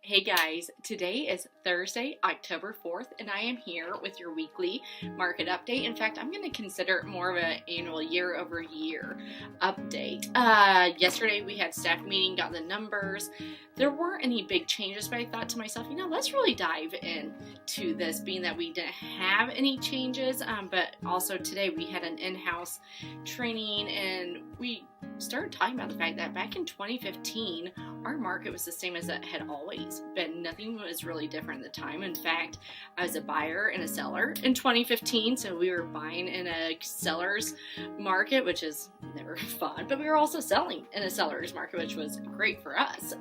Hey guys, today is Thursday, October 4th, and I am here with your weekly market update. In fact, I'm going to consider it more of an annual year-over-year update. Yesterday we had staff meeting, got the numbers. There weren't any big changes, but I thought to myself, let's really dive into this, being that we didn't have any changes, but also today we had an in-house training, and we started talking about the fact that back in 2015, our market was the same as it had always been. Nothing was really different at the time. In fact, I was a buyer and a seller in 2015, so we were buying in a seller's market, which is never fun, but we were also selling in a seller's market, which was great for us.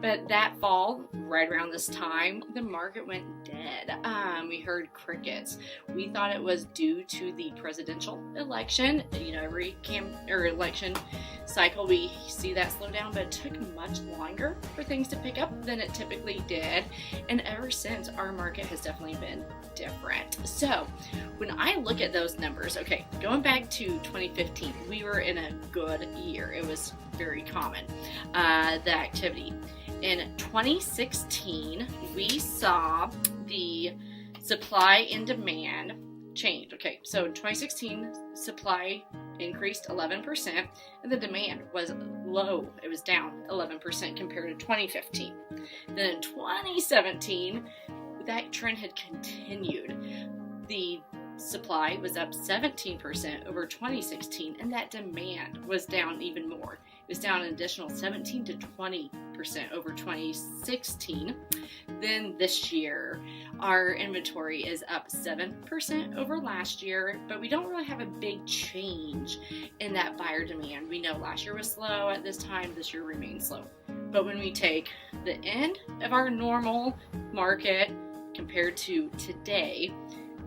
But that fall, right around this time, the market went dead. We heard crickets. We thought it was due to the presidential election. Every election cycle we see that slow down, but it took much longer for things to pick up than it typically did, and ever since our market has definitely been different. So when I look at those numbers, going back to 2015, we were in a good year. It was very common, the activity. In 2016, we saw the supply and demand change. So in 2016, supply increased 11% and the demand was low. It was down 11% compared to 2015. Then in 2017, that trend had continued. The supply was up 17% over 2016, and that demand was down even more. It was down an additional 17 to 20% over 2016. Then this year, our inventory is up 7% over last year, but we don't really have a big change in that buyer demand. We know last year was slow at this time, this year remains slow. But when we take the end of our normal market compared to today,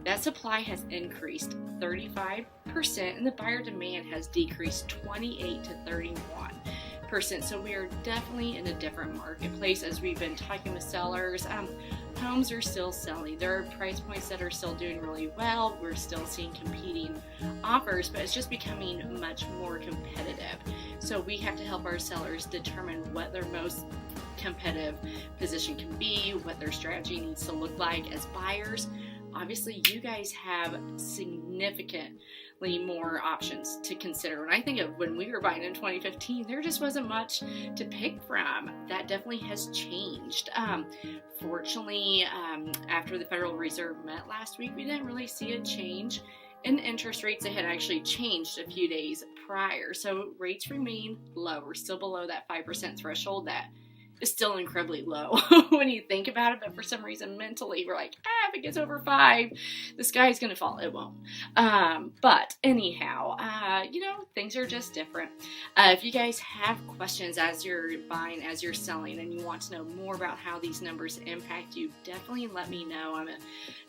that supply has increased 35% and the buyer demand has decreased 28 to 31%. So we are definitely in a different marketplace. As we've been talking with sellers, homes are still selling. There are price points that are still doing really well. We're still seeing competing offers, but it's just becoming much more competitive. So we have to help our sellers determine what their most competitive position can be, what their strategy needs to look like. As buyers, obviously you guys have significantly more options to consider. When I think of when we were buying in 2015, there just wasn't much to pick from. That definitely has changed. Fortunately, after the Federal Reserve met last week, we didn't really see a change in interest rates. They had actually changed a few days prior. So rates remain low. We're still below that 5% threshold that is still incredibly low when you think about it, but for some reason mentally we're like, if it gets over 5, the sky's gonna fall. It won't. But anyhow, things are just different. If you guys have questions as you're buying, as you're selling, and you want to know more about how these numbers impact you, definitely let me know. I'm a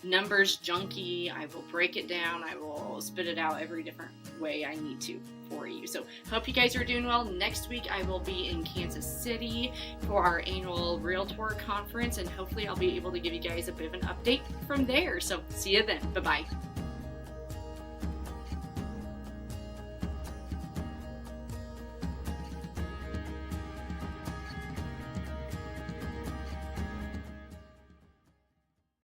numbers junkie. I will break it down. I will spit it out every different way I need to for you. So hope you guys are doing well. Next week I will be in Kansas City for our annual Realtor conference, and hopefully I'll be able to give you guys a bit of an update from there. So see you then. Bye-bye.